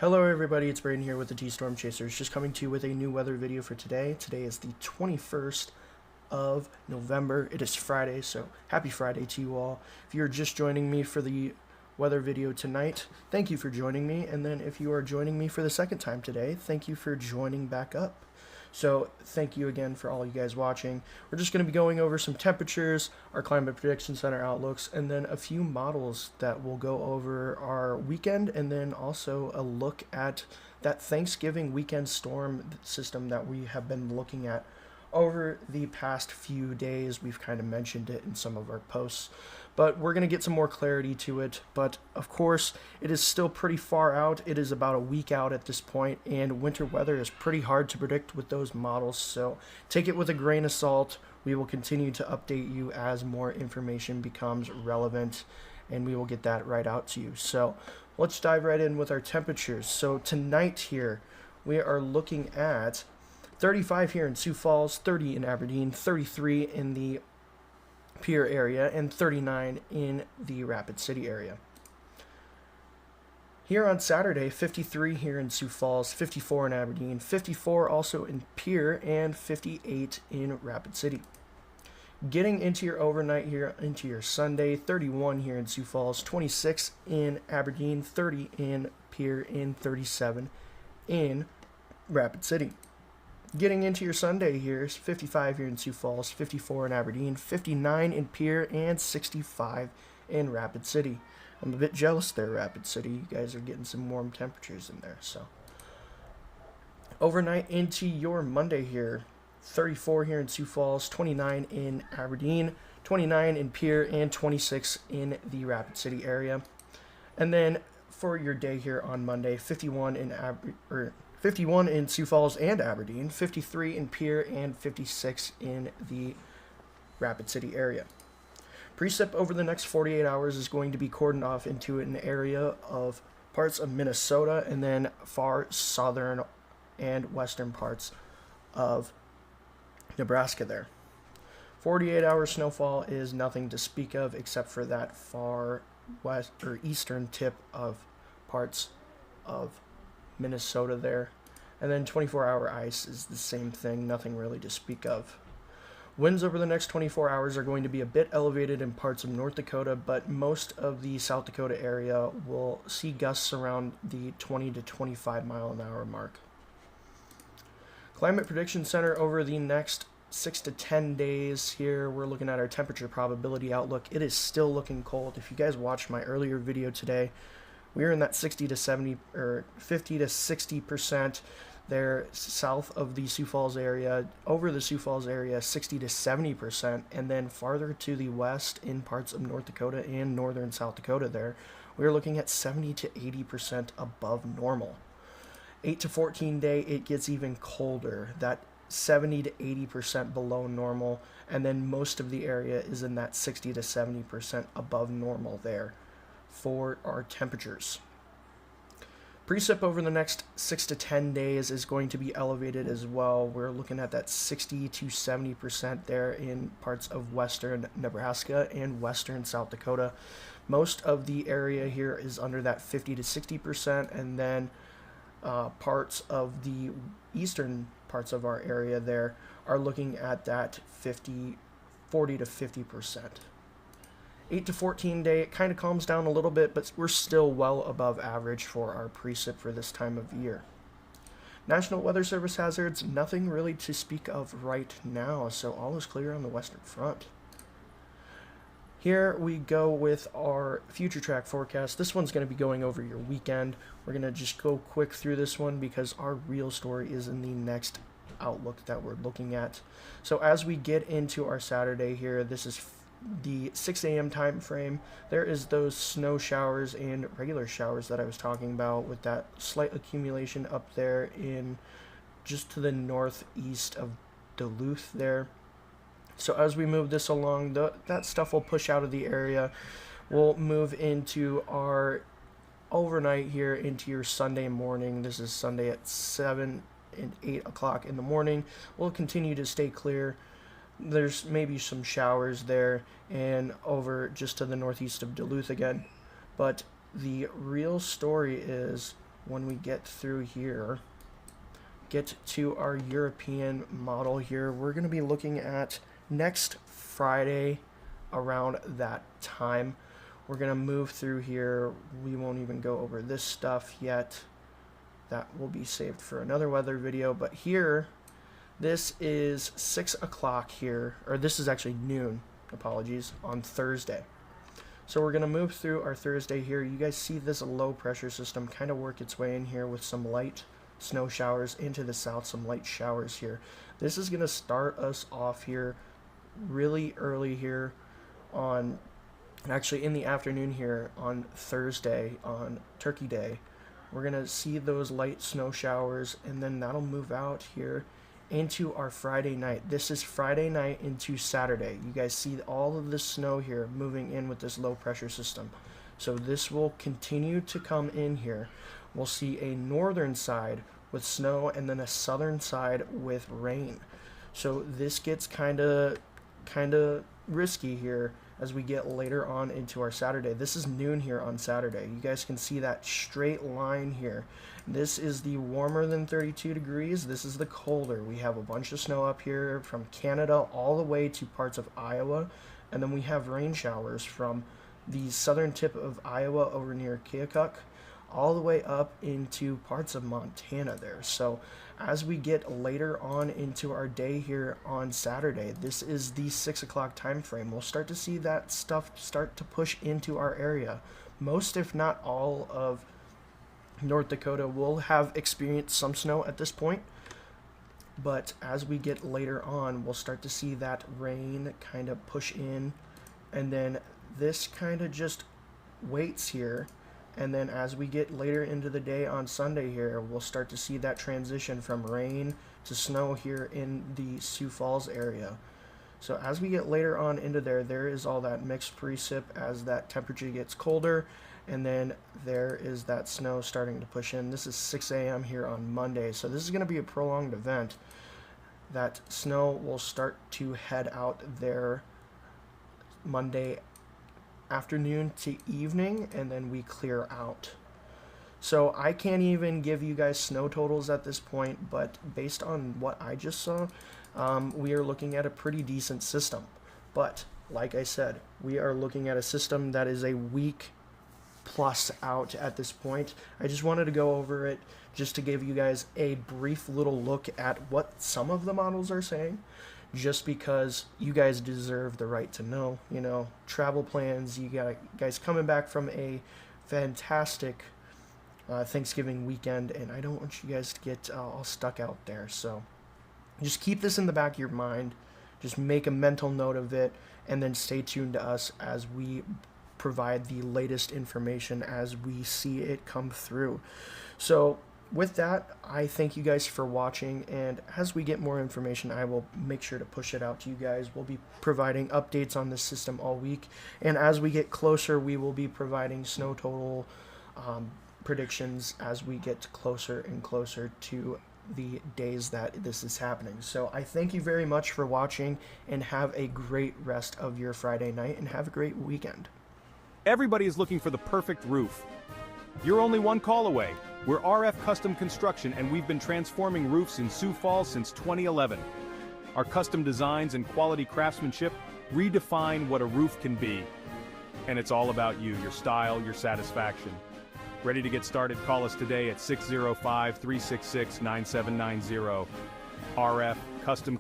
Hello everybody, it's Braden here with the T-Storm Chasers, just coming to you with a new weather video for today. Today is the 21st of November. It is Friday, so happy Friday to you all. If you're just joining me for the weather video tonight, thank you for joining me. And then if you are joining me for the second time today, thank you for joining back up. So thank you again for all you guys watching. We're just going to be going over some temperatures, our climate prediction center outlooks, and then a few models that will go over our weekend, and then also a look at that Thanksgiving weekend storm system that we have been looking at over the past few days. We've kind of mentioned it in some of our posts, but we're going to get some more clarity to it. But of course, it is still pretty far out. It is about a week out at this point, and winter weather is pretty hard to predict with those models, so take it with a grain of salt. We will continue to update you as more information becomes relevant, and we will get that right out to you. So let's dive right in with our temperatures. So tonight here, we are looking at 35 here in Sioux Falls, 30 in Aberdeen, 33 in the Pierre area, and 39 in the Rapid City area. Here on Saturday, 53 here in Sioux Falls, 54 in Aberdeen, 54 also in Pierre, and 58 in Rapid City. Getting into your overnight here, into your Sunday, 31 here in Sioux Falls, 26 in Aberdeen, 30 in Pierre, and 37 in Rapid City. Getting into your Sunday here is 55 here in Sioux Falls, 54 in Aberdeen, 59 in Pierre, and 65 in Rapid City. I'm a bit jealous there, Rapid City. You guys are getting some warm temperatures in there. So overnight into your Monday here, 34 here in Sioux Falls, 29 in Aberdeen, 29 in Pierre, and 26 in the Rapid City area. And then for your day here on Monday, 51 in Sioux Falls and Aberdeen, 53 in Pierre, and 56 in the Rapid City area. Precip over the next 48 hours is going to be cordoned off into an area of parts of Minnesota and then far southern and western parts of Nebraska there. 48-hour snowfall is nothing to speak of except for that far west or eastern tip of parts of Minnesota there. And then 24-hour ice is the same thing, nothing really to speak of. Winds over the next 24 hours are going to be a bit elevated in parts of North Dakota, but most of the South Dakota area will see gusts around the 20 to 25 mile an hour mark. Climate Prediction Center over the next 6 to 10 days here, we're looking at our temperature probability outlook. It is still looking cold. If you guys watched my earlier video today, we are in that 60 to 70 or 50 to 60% there south of the Sioux Falls area, over the Sioux Falls area 60 to 70%, and then farther to the west in parts of North Dakota and northern South Dakota there, we're looking at 70 to 80% above normal. 8 to 14 day, it gets even colder, that 70 to 80% below normal, and then most of the area is in that 60 to 70% above normal there for our temperatures. Precip over the next 6 to 10 days is going to be elevated as well. We're looking at that 60 to 70% there in parts of western Nebraska and western South Dakota. Most of the area here is under that 50 to 60%, and then parts of the eastern parts of our area there are looking at that 40 to 50%. 8 to 14 day, it kind of calms down a little bit, but we're still well above average for our precip for this time of year. National Weather Service hazards, nothing really to speak of right now, so all is clear on the western front. Here we go with our future track forecast. This one's going to be going over your weekend. We're going to just go quick through this one because our real story is in the next outlook that we're looking at. So as we get into our Saturday here, this is the 6 a.m. time frame. There is those snow showers and regular showers that I was talking about with that slight accumulation up there in just to the northeast of Duluth there. So as we move this along, that stuff will push out of the area. We'll move into our overnight here into your Sunday morning. This is Sunday at 7 and 8 o'clock in the morning. We'll continue to stay clear. There's maybe some showers there and over just to the northeast of Duluth again. But the real story is when we get through here, get to our European model here, we're going to be looking at next Friday around that time. We're going to move through here. We won't even go over this stuff yet. That will be saved for another weather video. But here, this is 6 o'clock here, or this is actually noon, apologies, on Thursday. So we're going to move through our Thursday here. You guys see this low pressure system kind of work its way in here with some light snow showers into the south, some light showers here. This is going to start us off here really early here on, actually in the afternoon here on Thursday, on Turkey Day. We're going to see those light snow showers, and then that'll move out here into our Friday night. This is Friday night into Saturday. You guys see all of this snow here moving in with this low pressure system. So this will continue to come in here. We'll see a northern side with snow and then a southern side with rain. So this gets kind of risky here as we get later on into our Saturday. This is noon here on Saturday. You guys can see that straight line here. This is the warmer than 32 degrees. This is the colder. We have a bunch of snow up here from Canada all the way to parts of Iowa. And then we have rain showers from the southern tip of Iowa over near Keokuk all the way up into parts of Montana there. So as we get later on into our day here on Saturday, this is the 6 o'clock time frame. We'll start to see that stuff start to push into our area. Most, if not all, of North Dakota will have experienced some snow at this point, but as we get later on, we'll start to see that rain kind of push in, and then this kind of just waits here. And then as we get later into the day on Sunday here, we'll start to see that transition from rain to snow here in the Sioux Falls area. So as we get later on into there is all that mixed precip as that temperature gets colder, and then there is that snow starting to push in. This is 6 a.m. here on Monday, so this is going to be a prolonged event. That snow will start to head out there Monday afternoon to evening, and then we clear out. So I can't even give you guys snow totals at this point, but based on what I just saw, we are looking at a pretty decent system. But like I said, we are looking at a system that is a week plus out at this point. I just wanted to go over it just to give you guys a brief little look at what some of the models are saying, just because you guys deserve the right to know. You know, travel plans, you guys coming back from a fantastic Thanksgiving weekend, and I don't want you guys to get all stuck out there. So just keep this in the back of your mind, just make a mental note of it, and then stay tuned to us as we provide the latest information as we see it come through. So with that, I thank you guys for watching, and as we get more information, I will make sure to push it out to you guys. We'll be providing updates on this system all week, and as we get closer, we will be providing snow total predictions as we get closer and closer to the days that this is happening. So I thank you very much for watching, and have a great rest of your Friday night, and have a great weekend. Everybody is looking for the perfect roof. You're only one call away. We're RF Custom Construction, and we've been transforming roofs in Sioux Falls since 2011. Our custom designs and quality craftsmanship redefine what a roof can be. And it's all about you, your style, your satisfaction. Ready to get started? Call us today at 605-366-9790. RF Custom